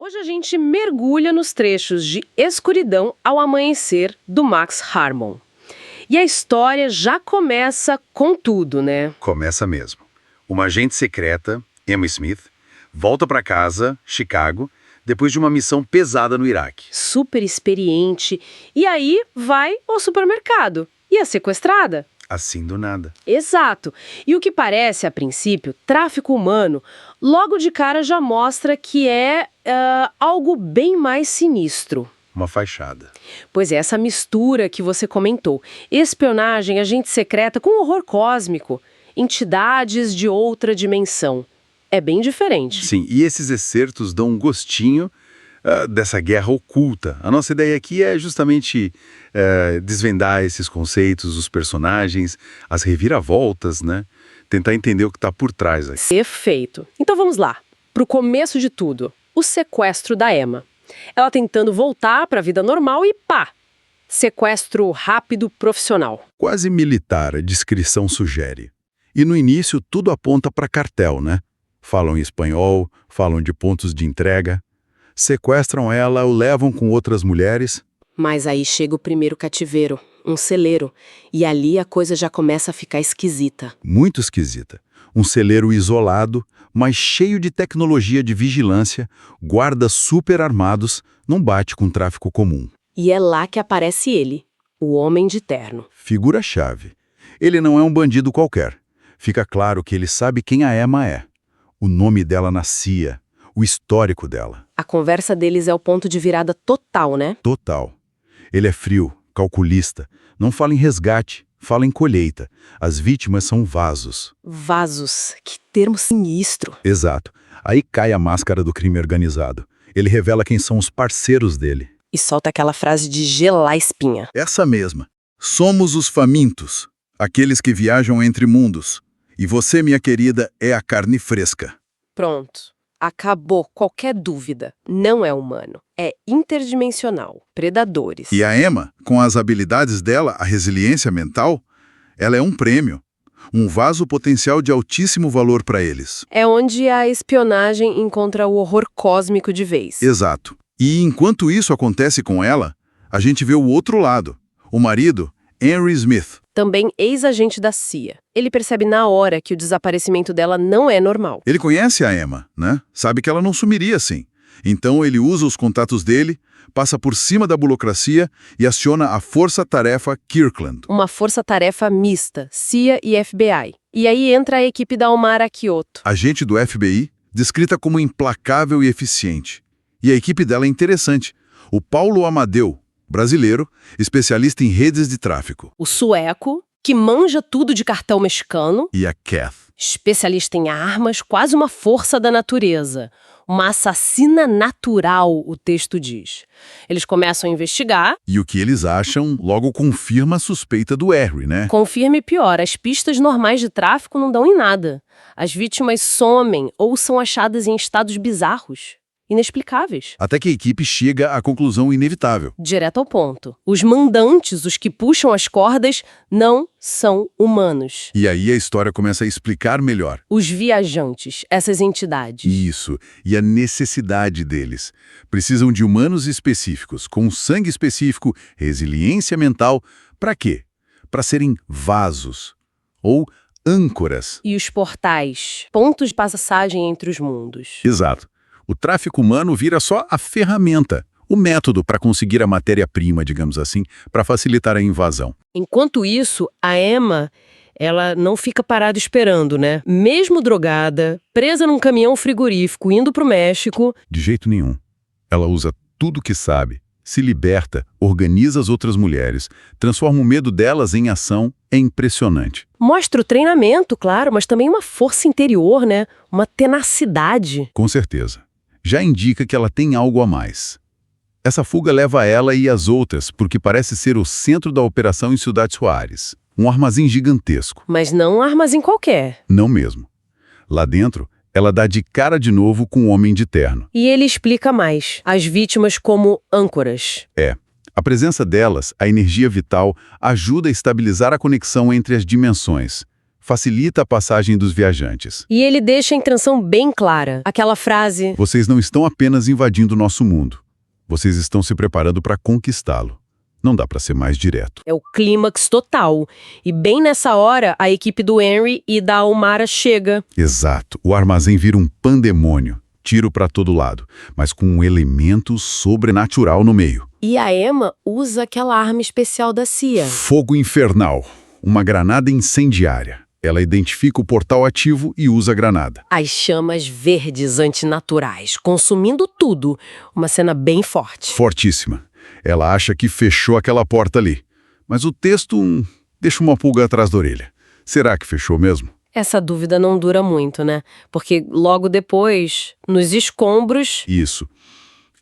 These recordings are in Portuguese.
Hoje a gente mergulha nos trechos de Escuridão ao Amanhecer, do Max Harmon. E a história já começa com tudo, né? Começa mesmo. Uma agente secreta, Emma Smith, volta para casa, Chicago, depois de uma missão pesada no Iraque. Super experiente. E aí vai ao supermercado. E é sequestrada. Assim do nada. Exato. E o que parece, a princípio, tráfico humano, logo de cara já mostra que é algo bem mais sinistro. Uma fachada. Pois é, essa mistura que você comentou. Espionagem, agente secreta com horror cósmico. Entidades de outra dimensão. É bem diferente. Sim, e esses excertos dão um gostinho dessa guerra oculta. A nossa ideia aqui é justamente desvendar esses conceitos, os personagens, as reviravoltas, né? Tentar entender o que está por trás aqui. Perfeito. Então vamos lá. Pro começo de tudo. O sequestro da Emma. Ela tentando voltar para a vida normal e pá! Sequestro rápido profissional. Quase militar, a descrição sugere. E no início tudo aponta para cartel, né? Falam em espanhol, falam de pontos de entrega. Sequestram ela, o levam com outras mulheres. Mas aí chega o primeiro cativeiro, um celeiro. E ali a coisa já começa a ficar esquisita. Muito esquisita. Um celeiro isolado, mas cheio de tecnologia de vigilância, guardas super armados, não bate com tráfico comum. E é lá que aparece ele, o Homem de Terno. Figura-chave. Ele não é um bandido qualquer. Fica claro que ele sabe quem a Emma é. O nome dela na CIA, o histórico dela. A conversa deles é o ponto de virada total, né? Total. Ele é frio, calculista, não fala em resgate, fala em colheita. As vítimas são vasos. Vasos. Que termo sinistro. Exato. Aí cai a máscara do crime organizado. Ele revela quem são os parceiros dele. E solta aquela frase de gelar a espinha. Essa mesma. Somos os famintos, aqueles que viajam entre mundos. E você, minha querida, é a carne fresca. Pronto. Acabou qualquer dúvida. Não é humano. É interdimensional. Predadores. E a Emma, com as habilidades dela, a resiliência mental, ela é um prêmio. Um vaso potencial de altíssimo valor para eles. É onde a espionagem encontra o horror cósmico de vez. Exato. E enquanto isso acontece com ela, a gente vê o outro lado. O marido, Henry Smith. Também ex-agente da CIA. Ele percebe na hora que o desaparecimento dela não é normal. Ele conhece a Emma, né? Sabe que ela não sumiria assim. Então ele usa os contatos dele, passa por cima da burocracia e aciona a Força-Tarefa Kirkland. Uma força-tarefa mista, CIA e FBI. E aí entra a equipe da Omara Kyoto. Agente do FBI, descrita como implacável e eficiente. E a equipe dela é interessante. O Paulo Amadeu, brasileiro, especialista em redes de tráfico. O sueco, que manja tudo de cartel mexicano. E a Kath. Especialista em armas, quase uma força da natureza. Uma assassina natural, o texto diz. Eles começam a investigar. E o que eles acham logo confirma a suspeita do Henry, né? Confirma e pior, as pistas normais de tráfico não dão em nada. As vítimas somem ou são achadas em estados bizarros. Inexplicáveis. Até que a equipe chega à conclusão inevitável. Direto ao ponto. Os mandantes, os que puxam as cordas, não são humanos. E aí a história começa a explicar melhor. Os viajantes, essas entidades. Isso. E a necessidade deles. Precisam de humanos específicos, com sangue específico, resiliência mental. Para quê? Para serem vasos. Ou âncoras. E os portais, pontos de passagem entre os mundos. Exato. O tráfico humano vira só a ferramenta, o método para conseguir a matéria-prima, digamos assim, para facilitar a invasão. Enquanto isso, a Emma, ela não fica parada esperando, né? Mesmo drogada, presa num caminhão frigorífico, indo pro México. De jeito nenhum. Ela usa tudo que sabe, se liberta, organiza as outras mulheres, transforma o medo delas em ação. É impressionante. Mostra o treinamento, claro, mas também uma força interior, né? Uma tenacidade. Com certeza. Já indica que ela tem algo a mais. Essa fuga leva ela e as outras, porque parece ser o centro da operação em Ciudad Juárez. Um armazém gigantesco. Mas não um armazém qualquer. Não mesmo. Lá dentro, ela dá de cara de novo com o Homem de Terno. E ele explica mais. As vítimas como âncoras. A presença delas, a energia vital, ajuda a estabilizar a conexão entre as dimensões. facilita a passagem dos viajantes. E ele deixa a intenção bem clara. Aquela frase: Vocês não estão apenas invadindo nosso mundo. Vocês estão se preparando para conquistá-lo. Não dá para ser mais direto. é o clímax total. E bem nessa hora, a equipe do Henry e da Omara chega. Exato. O armazém vira um pandemônio. Tiro para todo lado, mas com um elemento sobrenatural no meio. E a Emma usa aquela arma especial da CIA. Fogo infernal. Uma granada incendiária. Ela identifica o portal ativo e usa a granada. As chamas verdes antinaturais, consumindo tudo. Uma cena bem forte. Fortíssima. Ela acha que fechou aquela porta ali. Mas o texto deixa uma pulga atrás da orelha. Será que fechou mesmo? Essa dúvida não dura muito, né? Porque logo depois, nos escombros... Isso.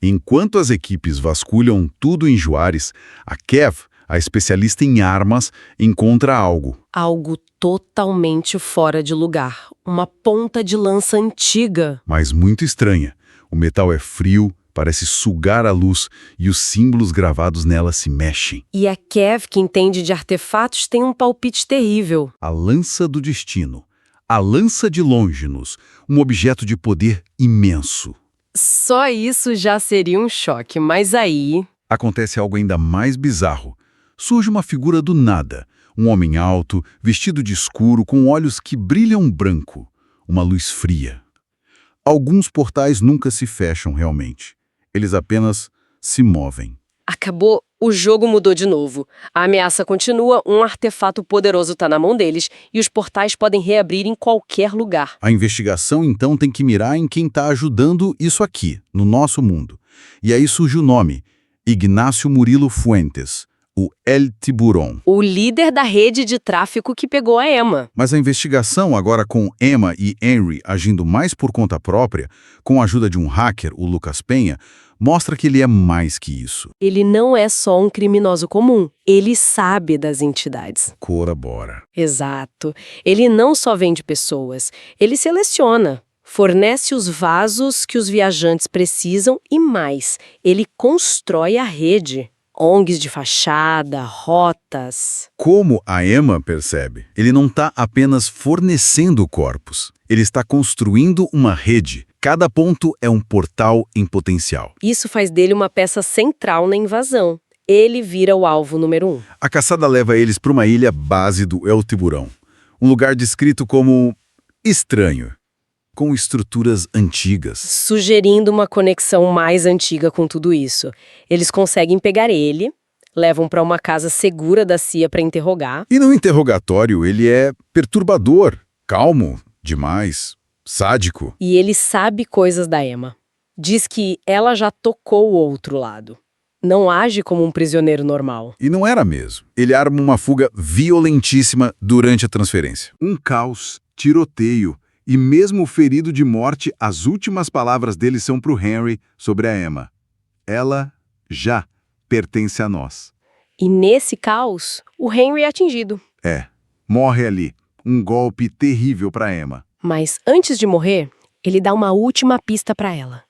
Enquanto as equipes vasculham tudo em Juárez, a Kev, a especialista em armas, encontra algo. Algo totalmente fora de lugar. Uma ponta de lança antiga. Mas muito estranha. O metal é frio, parece sugar a luz e os símbolos gravados nela se mexem. E a Kev, que entende de artefatos, tem um palpite terrível. A lança do destino. A lança de Longinus. Um objeto de poder imenso. Só isso já seria um choque, mas aí... Acontece algo ainda mais bizarro. Surge uma figura do nada. Um homem alto, vestido de escuro, com olhos que brilham branco. Uma luz fria. Alguns portais nunca se fecham realmente. Eles apenas se movem. Acabou, o jogo mudou de novo. A ameaça continua, um artefato poderoso está na mão deles e os portais podem reabrir em qualquer lugar. A investigação, então, tem que mirar em quem está ajudando isso aqui, no nosso mundo. E aí surge o nome, Ignacio Murilo Fuentes, o El Tiburón. O líder da rede de tráfico que pegou a Emma. Mas a investigação, agora com Emma e Henry agindo mais por conta própria, com a ajuda de um hacker, o Lucas Penha, mostra que ele é mais que isso. Ele não é só um criminoso comum, ele sabe das entidades. Corabora. Exato. Ele não só vende pessoas, ele seleciona, fornece os vasos que os viajantes precisam e mais, ele constrói a rede. ONGs de fachada, rotas... Como a Emma percebe, ele não está apenas fornecendo corpos, ele está construindo uma rede. Cada ponto é um portal em potencial. Isso faz dele uma peça central na invasão. Ele vira o alvo número 1. A caçada leva eles para uma ilha base do El Tiburón, um lugar descrito como estranho, com estruturas antigas. Sugerindo uma conexão mais antiga com tudo isso. Eles conseguem pegar ele, levam para uma casa segura da CIA para interrogar. E no interrogatório ele é perturbador, calmo, demais, sádico. E ele sabe coisas da Emma. Diz que ela já tocou o outro lado. Não age como um prisioneiro normal. E não era mesmo. Ele arma uma fuga violentíssima durante a transferência. Um caos, tiroteio. E mesmo ferido de morte, as últimas palavras dele são para o Henry sobre a Emma. Ela já pertence a nós. E nesse caos, o Henry é atingido. Morre ali. Um golpe terrível para Emma. Mas antes de morrer, ele dá uma última pista para ela.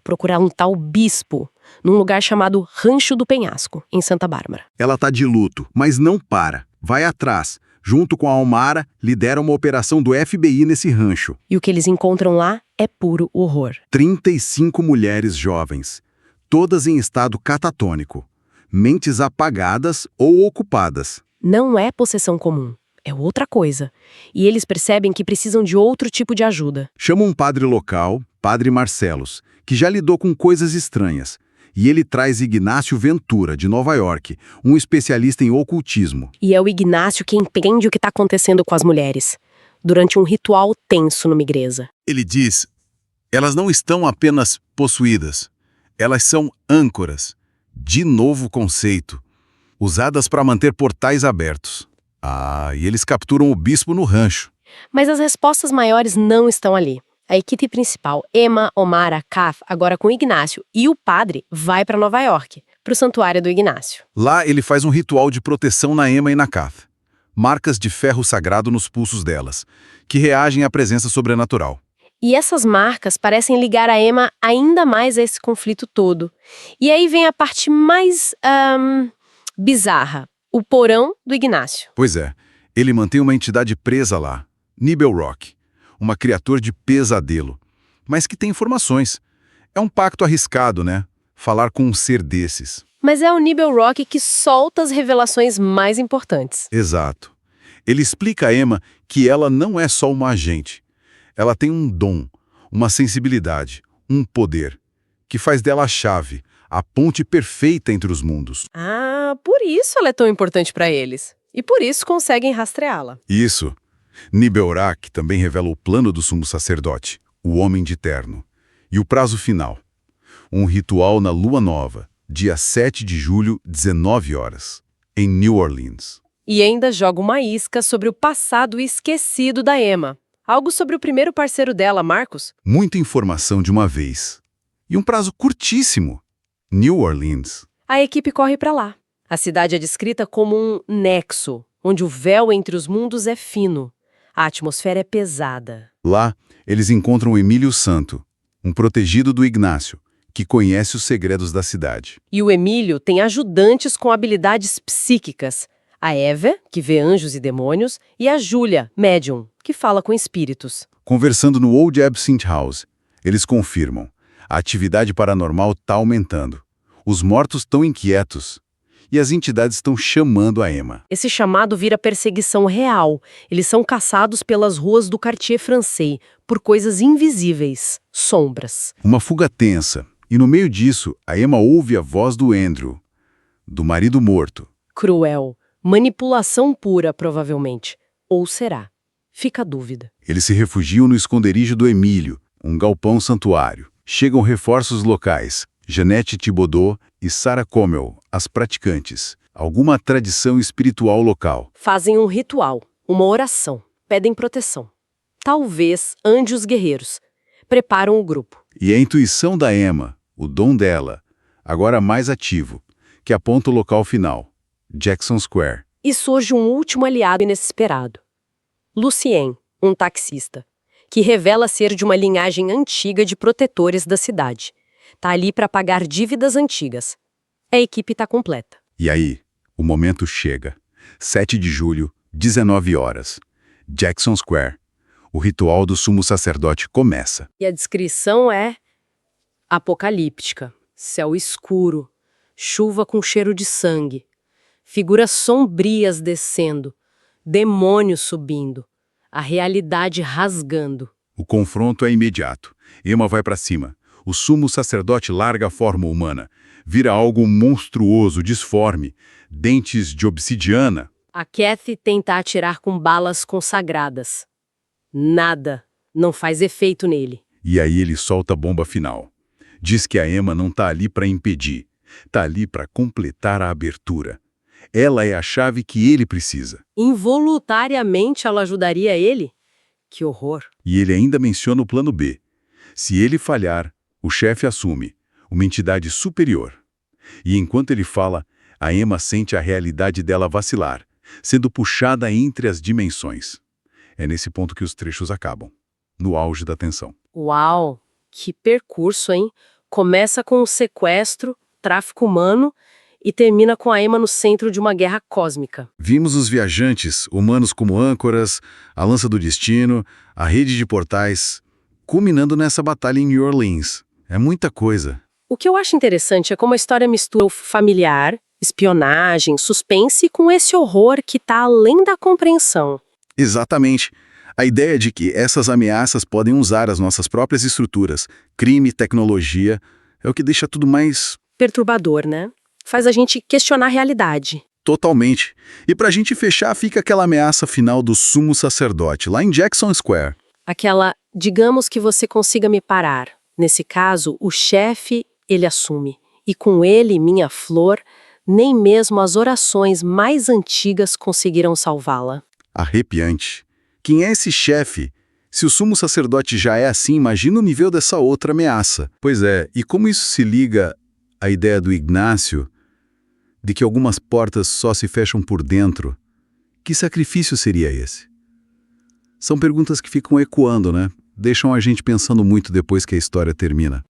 Procurar um tal bispo, num lugar chamado Rancho do Penhasco, em Santa Bárbara. Ela tá de luto, mas não para. Vai atrás. Junto com a Omara, lidera uma operação do FBI nesse rancho. E o que eles encontram lá é puro horror. 35 mulheres jovens, todas em estado catatônico. Mentes apagadas ou ocupadas. Não é possessão comum, é outra coisa. E eles percebem que precisam de outro tipo de ajuda. Chama um padre local, Padre Marcelos, que já lidou com coisas estranhas. E ele traz Ignacio Ventura, de Nova York, um especialista em ocultismo. E é o Ignacio que entende o que está acontecendo com as mulheres, durante um ritual tenso numa igreja. Ele diz, elas não estão apenas possuídas, elas são âncoras, de novo conceito, usadas para manter portais abertos. E eles capturam o bispo no rancho. Mas as respostas maiores não estão ali. A equipe principal, Emma, Omara, Kaf, agora com Ignacio e o padre, vai para Nova York, para o santuário do Ignacio. Lá ele faz um ritual de proteção na Emma e na Kath. Marcas de ferro sagrado nos pulsos delas, que reagem à presença sobrenatural. E essas marcas parecem ligar a Emma ainda mais a esse conflito todo. E aí vem a parte mais bizarra, o porão do Ignacio. Pois é. Ele mantém uma entidade presa lá, Nibelrock, uma criatura de pesadelo, mas que tem informações. É um pacto arriscado, né? Falar com um ser desses. Mas é o Nibelrock que solta as revelações mais importantes. Exato. Ele explica a Emma que ela não é só uma agente. Ela tem um dom, uma sensibilidade, um poder, que faz dela a chave, a ponte perfeita entre os mundos. Ah, por isso ela é tão importante para eles. E por isso conseguem rastreá-la. Isso. Nibelrock também revela o plano do sumo sacerdote, o Homem de Terno. E o prazo final. Um ritual na Lua Nova, dia 7 de julho, 19 horas, em New Orleans. E ainda joga uma isca sobre o passado esquecido da Emma. Algo sobre o primeiro parceiro dela, Marcus. Muita informação de uma vez. E um prazo curtíssimo. New Orleans. A equipe corre para lá. A cidade é descrita como um nexo, onde o véu entre os mundos é fino. A atmosfera é pesada. Lá, eles encontram o Emílio Santo, um protegido do Ignácio, que conhece os segredos da cidade. E o Emílio tem ajudantes com habilidades psíquicas. A Eva, que vê anjos e demônios, e a Júlia, médium, que fala com espíritos. Conversando no Old Absinthe House, eles confirmam. A atividade paranormal está aumentando. Os mortos estão inquietos. E as entidades estão chamando a Emma. Esse chamado vira perseguição real. Eles são caçados pelas ruas do quartier francês, por coisas invisíveis, sombras. Uma fuga tensa. E no meio disso, a Emma ouve a voz do Andrew, do marido morto. Cruel. Manipulação pura, provavelmente. Ou será? Fica a dúvida. Eles se refugiam no esconderijo do Emílio, um galpão santuário. Chegam reforços locais. Jeanette Thibodeau e Sarah Commel, as praticantes. Alguma tradição espiritual local. Fazem um ritual, uma oração. Pedem proteção. Talvez anjos guerreiros. Preparam o grupo. E a intuição da Emma, o dom dela, agora mais ativo, que aponta o local final, Jackson Square. E surge um último aliado inesperado. Lucien, um taxista, que revela ser de uma linhagem antiga de protetores da cidade. Tá ali para pagar dívidas antigas. A equipe tá completa. E aí, o momento chega. 7 de julho, 19 horas. Jackson Square. O ritual do sumo sacerdote começa. E a descrição é apocalíptica. Céu escuro, chuva com cheiro de sangue, figuras sombrias descendo, demônios subindo, a realidade rasgando. O confronto é imediato. Emma vai para cima. O sumo sacerdote larga a forma humana. Vira algo monstruoso, disforme. Dentes de obsidiana. A Kathy tenta atirar com balas consagradas. Nada. Não faz efeito nele. E aí ele solta a bomba final. Diz que a Emma não tá ali para impedir. Tá ali para completar a abertura. Ela é a chave que ele precisa. Involuntariamente ela ajudaria ele? Que horror. E ele ainda menciona o plano B. Se ele falhar, o chefe assume, uma entidade superior. E enquanto ele fala, a Emma sente a realidade dela vacilar, sendo puxada entre as dimensões. É nesse ponto que os trechos acabam, no auge da tensão. Uau, que percurso, hein? Começa com um sequestro, tráfico humano e termina com a Emma no centro de uma guerra cósmica. Vimos os viajantes, humanos como âncoras, a lança do destino, a rede de portais, culminando nessa batalha em New Orleans. É muita coisa. O que eu acho interessante é como a história mistura o familiar, espionagem, suspense com esse horror que está além da compreensão. Exatamente. A ideia de que essas ameaças podem usar as nossas próprias estruturas, crime, tecnologia, é o que deixa tudo mais... perturbador, né? Faz a gente questionar a realidade. Totalmente. E pra gente fechar, fica aquela ameaça final do sumo sacerdote, lá em Jackson Square. Aquela, digamos que você consiga me parar. Nesse caso, o chefe, ele assume. E com ele, minha flor, nem mesmo as orações mais antigas conseguiram salvá-la. Arrepiante. Quem é esse chefe? Se o sumo sacerdote já é assim, imagina o nível dessa outra ameaça. Pois é, e como isso se liga à ideia do Ignácio, de que algumas portas só se fecham por dentro? Que sacrifício seria esse? São perguntas que ficam ecoando, né? Deixam a gente pensando muito depois que a história termina.